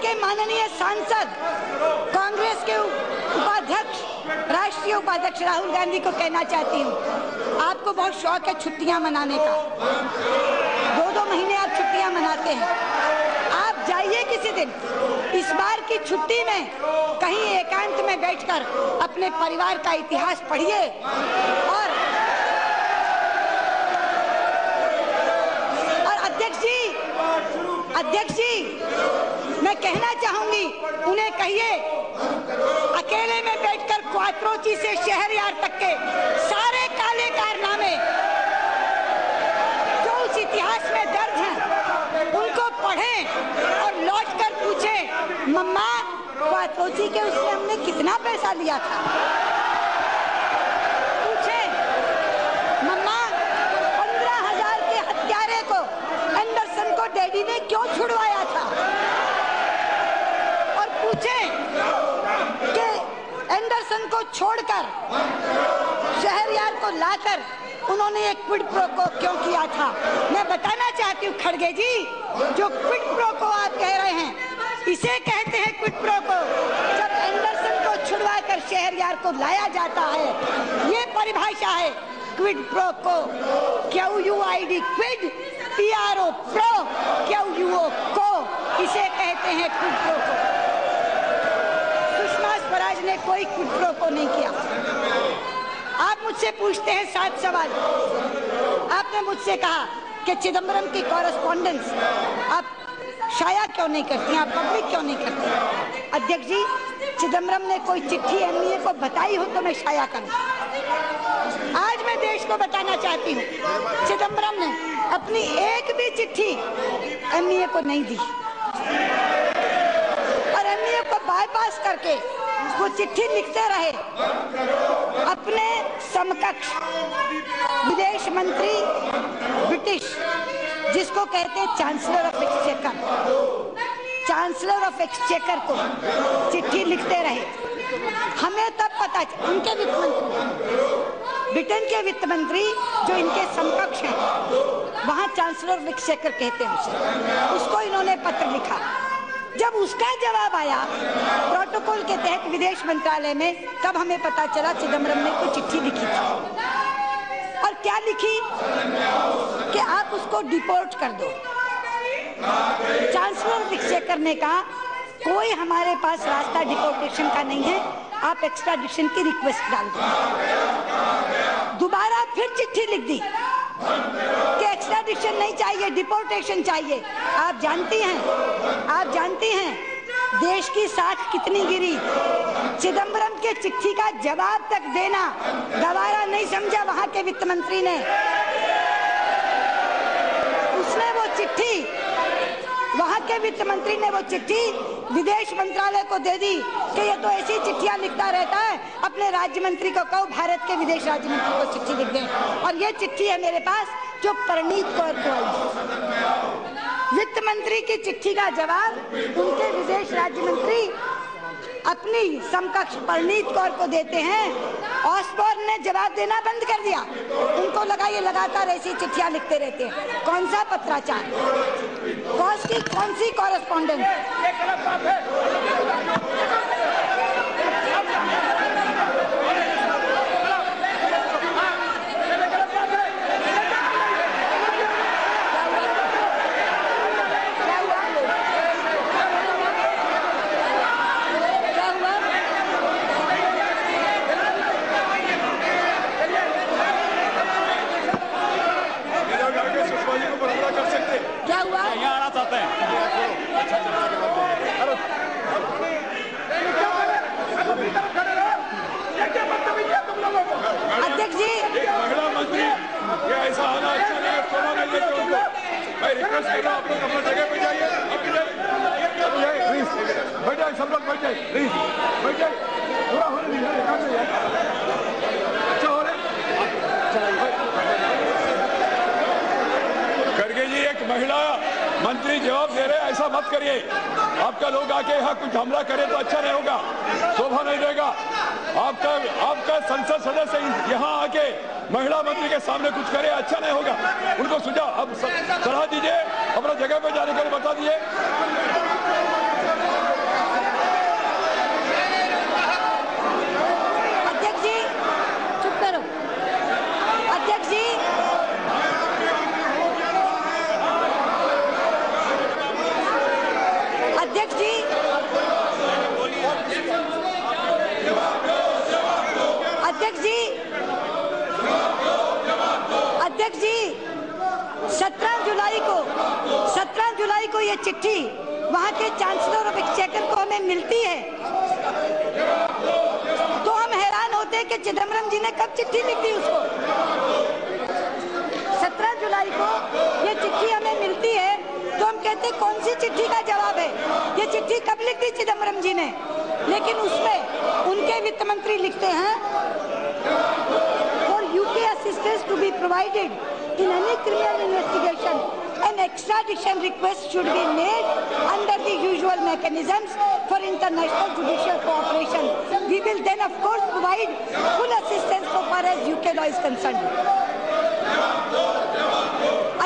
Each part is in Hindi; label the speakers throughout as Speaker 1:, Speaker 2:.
Speaker 1: के माननीय सांसद कांग्रेस के उपाध्यक्ष, राष्ट्रीय उपाध्यक्ष राहुल गांधी को कहना चाहती हूँ, आपको बहुत शौक है छुट्टियां मनाने का। 2-2 महीने आप छुट्टियां मनाते हैं। आप जाइए किसी दिन, इस बार की छुट्टी में कहीं एकांत में बैठकर अपने परिवार का इतिहास पढ़िए। और अध्यक्ष जी, मैं कहना चाहूंगी, उन्हें कहिए अकेले में बैठकर क्वात्रोची से शहरयार तक के सारे काले कारनामे जो उस इतिहास में दर्ज हैं, उनको पढ़ें और लौटकर पूछें, मम्मा क्वात्रोची के उससे हमने कितना पैसा लिया था। पूछें, मम्मा 15,000 के हत्यारे को, एंडरसन को डैडी ने क्यों छुड़वाया था। और पूछें कि एंडरसन को छोड़कर शहरयार को लाकर उन्होंने एक क्विड प्रो को क्यों किया था। मैं बताना चाहती हूँ खड़गे जी, जो क्विड प्रो को आप कह रहे हैं, इसे कहते हैं क्विड प्रो को। जब एंडरसन को छुड़वाकर शहरयार को लाया जाता है, ये परिभाषा है quid pro quo. QUID quid, PRO pro, QUO quo, इसे कहते हैं क्विड प्रो को। सुषमा स्वराज ने कोई क्विड प्रो को नहीं किया। आप मुझसे पूछते हैं 7 सवाल। आपने मुझसे कहा कि चिदम्बरम की कॉरेस्पॉन्डेंस आप शाया क्यों नहीं करती, आप पब्लिक क्यों नहीं करती। अध्यक्ष जी, चिदम्बरम ने कोई चिट्ठी एमईए को बताई हो तो मैं शाया करूं। आज मैं देश को बताना चाहती हूँ, चिदम्बरम ने अपनी एक भी चिट्ठी एमईए को नहीं दी और एमईए को बाईपास करके वो चिट्ठी लिखते रहे अपने समकक्ष विदेश मंत्री ब्रिटिश, जिसको कहते हैं chancellor of exchequer, chancellor of exchequer को चिट्ठी लिखते रहे। हमें तब पता, उनके वित्त मंत्री, ब्रिटेन के वित्त मंत्री जो इनके समकक्ष हैं, वहाँ चांसलर ऑफ एक्सचेकर कहते हैं उसे, उसको इन्होंने पत्र लिखा। जब उसका जवाब आया प्रोटोकॉल के तहत विदेश मंत्रालय में, तब हमें पता चला चिदम्बरम ने कोई चिट्ठी लिखी थी। और क्या लिखी कि आप उसको डिपोर्ट कर दो। चांसलर एक्सचेकर ने कहा कोई हमारे पास रास्ता डिपोर्टेशन का नहीं है, आप एक्स्ट्राडिशन की रिक्वेस्ट डाल दो। दोबारा फिर चिट्ठी लिख दी कि एक्स्ट्राडिशन नहीं चाहिए, डिपोर्टेशन चाहिए। आप जानती हैं देश की साख कितनी गिरी। चिदम्बरम के चिट्ठी का जवाब तक देना गवारा नहीं समझा वहां के वित्त मंत्री ने। उसने वो चिट्ठी, वहां के वित्त मंत्री ने वो चिट्ठी विदेश मंत्रालय को दे दी कि ये तो ऐसी चिट्ठियां लिखता रहता है, अपने राज्य मंत्री को कहो भारत के विदेश राज्य मंत्री को चिट्ठी लिख दें। और ये चिट्ठी है मेरे पास जो परनीत कौर को आई। वित्त मंत्री की चिट्ठी का जवाब उनके विदेश राज्य मंत्री अपनी समकक्ष परनीत कौर को देते हैं। ऑसबॉर्न ने जवाब देना बंद कर दिया, उनको लगा ये लगातार ऐसी चिट्ठियां लिखते रहते हैं। कौन सा पत्राचार, कौन सी कॉरेस्पॉन्डेंस। अध्यक्ष जी,
Speaker 2: महिला मंत्री ये ऐसा आना अच्छा नहीं है, कोरोना नहीं लेते उनको। मैं रिक्वेस्ट कर रहा हूँ, आप लोग अपनी जगह पे जाइए, बैठ जाए, सब लोग बैठ जाए, प्लीज बैठ जाए, पूरा होने दीजिए, अच्छा हो रहे। खड़गे जी, एक महिला मंत्री जवाब दे रहे, ऐसा मत करिए। आपका लोग आके यहाँ कुछ हमला करे तो अच्छा नहीं होगा, शोभा नहीं देगा। आपका संसद सदस्य यहाँ आके महिला मंत्री के सामने कुछ करे, अच्छा नहीं होगा। उनको सुझाव अब सलाह दीजिए, अपना जगह पे जाने के लिए बता दीजिए।
Speaker 1: 17 जुलाई को ये चिट्ठी वहां के चांसलर ऑफ एक्सचेकर को हमें मिलती है तो हम हैरान होते हैं कि चिदम्बरम जी ने कब चिट्ठी लिख दी उसको। 17 जुलाई को ये चिट्ठी हमें मिलती है तो हम कहते हैं कौन सी चिट्ठी का जवाब है, ये चिट्ठी कब लिख दी चिदम्बरम जी ने। लेकिन उसमें उनके वित्त मंत्री लिखते हैं for UK assistance to be provided in any criminal investigation an extradition request should be made under the usual mechanisms for international judicial cooperation. We will then of course provide full assistance so far as UK law is concerned.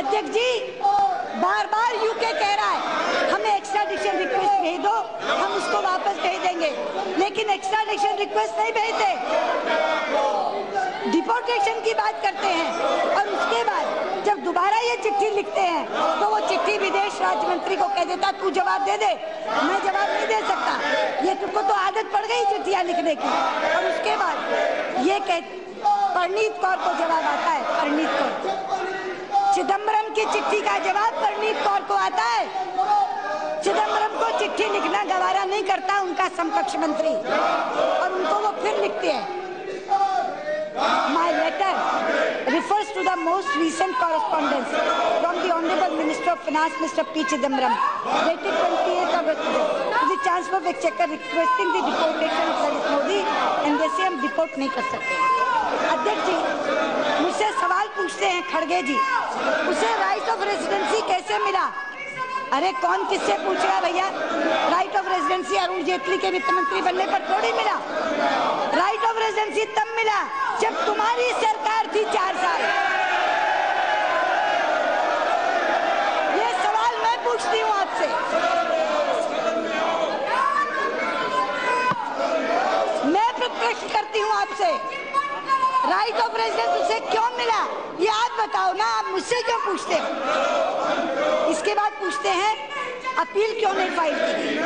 Speaker 1: अध्यक्ष जी बार यूके कह रहा है हमें एक्स्ट्राडिशन रिक्वेस्ट भेज दो, हम उसको वापस भेज देंगे, लेकिन एक्स्ट्राडिशन रिक्वेस्ट नहीं भेजते, डिपोर्टेशन की बात करते हैं। और उसके बाद जब दोबारा ये चिट्ठी लिखते हैं तो वो चिट्ठी विदेश राज्य मंत्री को कह देता तू जवाब दे दे, मैं जवाब नहीं दे सकता, ये तुमको तो आदत पड़ गई चिट्ठियां लिखने की। और उसके बाद ये परनीत कौर को जवाब आता है, परनीत कौर, चिदम्बरम की चिट्ठी का जवाब परनीत कौर को आता है। चिदम्बरम को चिट्ठी लिखना गवारा नहीं करता उनका समकक्ष मंत्री, और उनको वो फिर लिखते हैं My letter refers to the most recent correspondence from the Honorable Minister of Finance, Mr. P. Chidambaram, dated 28th of to the Chancellor of Exchequer requesting the deportation of Laliत Modi, and जैसे हम डिपोर्ट नहीं कर सकते। अध्यक्ष जी मुझसे सवाल पूछते हैं खड़गे जी, उसे राइट ऑफ रेजिडेंसी कैसे मिला? अरे कौन किससे पूछ रहा है भैया? Right of residency Arun Jaitley के वित्त मंत्री बनने पर थोड़ी मिला। राइट ऑफ रेजिडेंसी तब मिला जब तुम्हारी सरकार थी 4 साल। ये सवाल मैं पूछती हूँ आपसे, मैं प्रश्न करती हूँ आपसे, राइट ऑफ रेजिडेंस उसे क्यों मिला ये आप बताओ ना, आप मुझसे क्यों पूछते हो? इसके बाद पूछते हैं अपील क्यों नहीं फाइल की गई?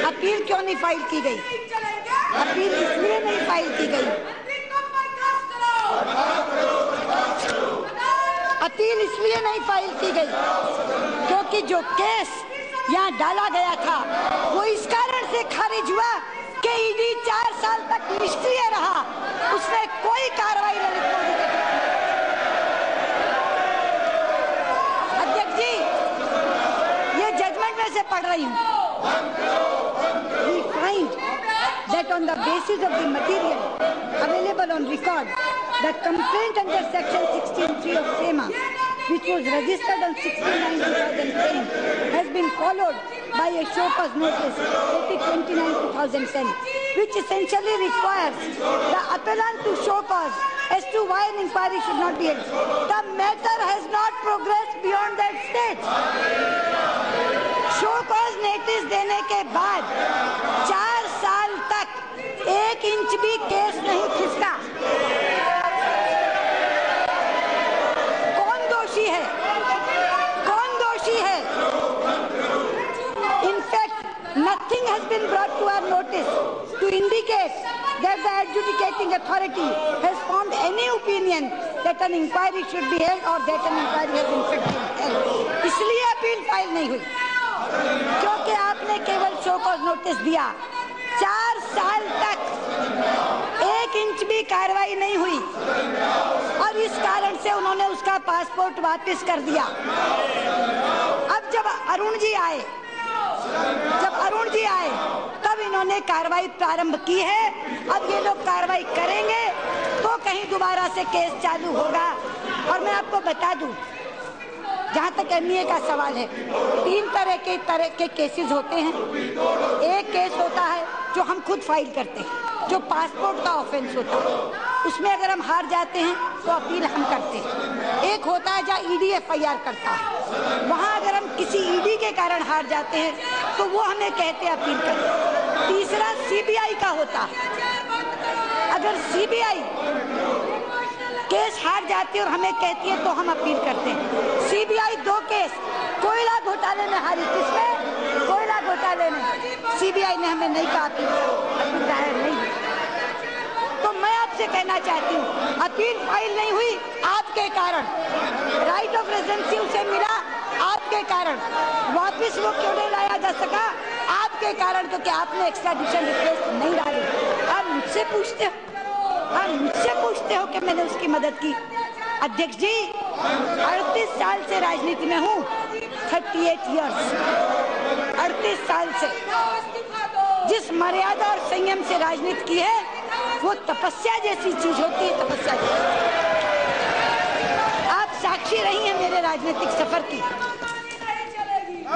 Speaker 1: अपील क्यों नहीं फाइल की गई? अपील इसलिए नहीं फाइल की गई, अपील इसलिए नहीं फाइल की गई क्योंकि जो केस यहाँ डाला गया था वो इस कारण से खारिज हुआ कि ईडी 4 साल तक निष्क्रिय रहा, उसने कोई कार्रवाई ललित मोदी के खिलाफ। अध्यक्ष जी ये जजमेंट में से पढ़ रही हूँ। We find that on the basis of the material available on record, the complaint under section 16(3) of SEMA, which was registered on 16/9/2010, has been followed by a show cause notice dated 29/2010, which essentially requires the appellant to show cause as to why an inquiry should not be held. The matter has not progressed beyond that stage. Show cause notice देने के बाद 4 साल तक 1 इंच भी केस नहीं खिसका। कौन दोषी है? कौन दोषी है? In fact, nothing has been brought to our notice to indicate that the adjudicating authority has formed any opinion that an inquiry should be held or that an inquiry has in fact been held. इसलिए अपील फाइल नहीं हुई क्योंकि आपने केवल शो कॉज नोटिस दिया। 4 साल तक 1 इंच भी कार्रवाई नहीं हुई और इस कारण से उन्होंने उसका पासपोर्ट वापस कर दिया। अब जब अरुण जी आए तब इन्होंने कार्रवाई प्रारंभ की है। अब ये लोग कार्रवाई करेंगे तो कहीं दोबारा से केस चालू होगा। और मैं आपको बता दूं, जहाँ तक एमईए का सवाल है, 3 तरह के केसेस होते हैं। एक केस होता है जो हम खुद फाइल करते हैं, जो पासपोर्ट का ऑफेंस होता है, उसमें अगर हम हार जाते हैं तो अपील हम करते हैं। एक होता है जहाँ ईडी एफआईआर करता है, वहाँ अगर हम किसी ईडी के कारण हार जाते हैं तो वो हमें कहते हैं अपील करें। तीसरा सीबीआई का होता है, अगर सीबीआई केस हार जाती है और हमें कहती है तो हम अपील करते हैं। सीबीआई 2 केस कोयला घोटाले में हारी, किसमें? कोयला घोटाले में। सीबीआई ने हमें नहीं कहा अपील दायर नहीं। तो मैं आपसे कहना चाहती हूँ अपील फाइल नहीं हुई, आपके आपके कारण, राइट ऑफ रेजिडेंसी उसे मिला आपके कारण, वापिस वो क्यों नहीं लाया जा सका? आपके कारण, क्योंकि आपने एक्स्ट्राडिशन रिक्वेस्ट नहीं डाली। आप मुझसे पूछते हो कि मैंने उसकी मदद की। अध्यक्ष जी, 38 साल से राजनीति में हूँ, 38 इयर्स, 38 साल से जिस मर्यादा और संयम से राजनीति की है वो तपस्या जैसी चीज होती है, तपस्या जैसी। आप साक्षी रही हैं मेरे राजनीतिक सफर की।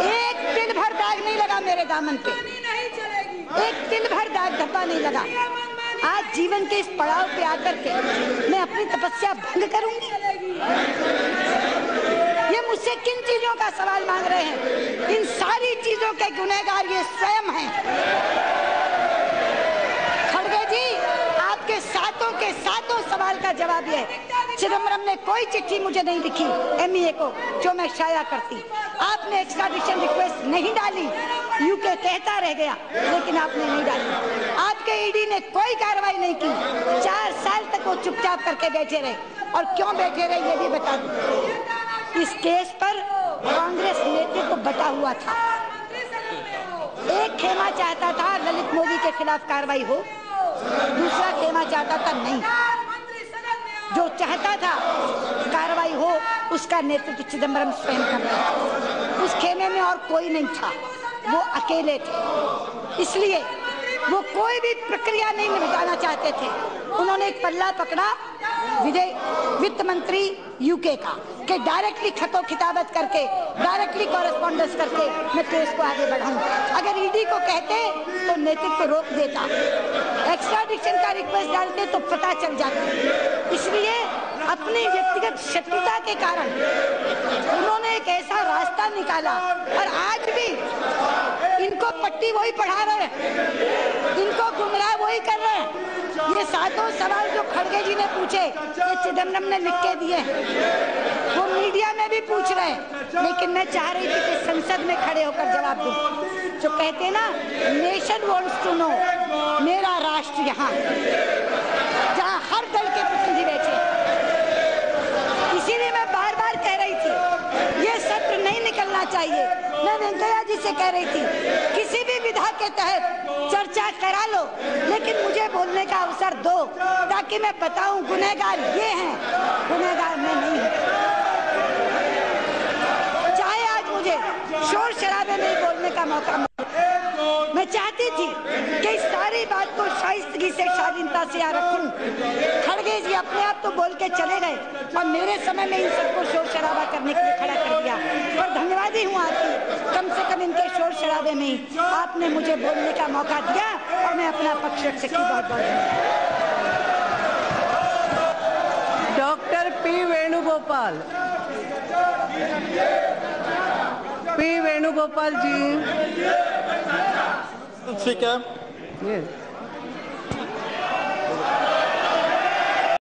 Speaker 1: एक तिल भर दाग नहीं लगा मेरे दामन पे, एक तिल भर दाग धब्बा नहीं लगा। आज जीवन के इस पड़ाव पे आकर के मैं अपनी तपस्या भंग करूंगी? ये मुझसे किन चीजों का सवाल मांग रहे हैं? इन सारी चीजों के गुनहगार ये स्वयं हैं। खड़गे जी, आपके सातों के सातों सवाल का जवाब ये है, चिदम्बरम ने कोई चिट्ठी मुझे नहीं लिखी एमईए को जो मैं शाया करती। आपने एक्स्ट्राडिशन रिक्वेस्ट नहीं डाली, यूके कहता रह गया, लेकिन आपने नहीं डाली। आपके ईडी ने कोई कार्रवाई नहीं की, 4 साल तक वो चुपचाप करके बैठे रहे। और क्यों बैठे रहे ये भी बता दूं। इस केस पर कांग्रेस नेतृत्व बटा हुआ था। एक खेमा चाहता था ललित मोदी के खिलाफ कार्रवाई हो, दूसरा खेमा चाहता था नहीं। जो चाहता था कार्रवाई हो उसका नेतृत्व चिदम्बरम स्वयं कर रहा था। उस खेमे में और कोई नहीं था, वो अकेले थे। इसलिए वो कोई भी प्रक्रिया नहीं निभाना चाहते थे। उन्होंने एक पल्ला पकड़ा वित्त मंत्री यूके का कि डायरेक्टली खतो खिताबत करके, डायरेक्टली कॉरेस्पॉन्डेंस करके मैं केस को आगे बढ़ाऊं। अगर ईडी को कहते तो नेतृत्व रोक देता, एक्स्ट्राडिशन का रिक्वेस्ट डालते तो पता चल जाता। इसलिए अपनी व्यक्तिगत शत्रुता के कारण उन्होंने एक ऐसा रास्ता निकाला और आज भी इनको पट्टी वही पढ़ा रहे हैं, इनको गुमराह वही कर रहे हैं। ये सातों सवाल जो खड़गे जी ने पूछे ये चिदम्बरम ने लिख के दिए, वो मीडिया में भी पूछ रहे हैं, लेकिन मैं चाह रही थी कि संसद में खड़े होकर जवाब दूं। जो कहते ना, नेशन वांट्स टू नो, मेरा राष्ट्र यहाँ जहाँ हर दल के प्रतिनिधि बैठे। इसीलिए मैं बार बार कह रही थी ये सत्र नहीं निकलना चाहिए। मैं वेंकैया जी से कह रही थी किसी भी विधा के तहत चर्चा करा लो, लेकिन मुझे बोलने का अवसर दो ताकि मैं बताऊं गुनहगार ये हैं, गुनहगार मैं नहीं हूं। चाहे आज मुझे शोर शराबे में बोलने का मौका मिले, मैं चाहती थी कि इस सारी बात को शाइस्तगी से, शालीनता से यहाँ रखूं। खड़गे जी अपने आप तो बोल के चले गए और मेरे समय में इन सबको शोर शराबा करने के लिए खड़ा कर दिया। और धन्यवादी हूँ आपकी, कम से कम इनके शोर शराबे में ही आपने मुझे बोलने का मौका दिया और मैं अपना पक्ष रख सकी। बहुत बहुत
Speaker 3: doctor P Venugopal. P Venugopal ji.
Speaker 4: Speaker,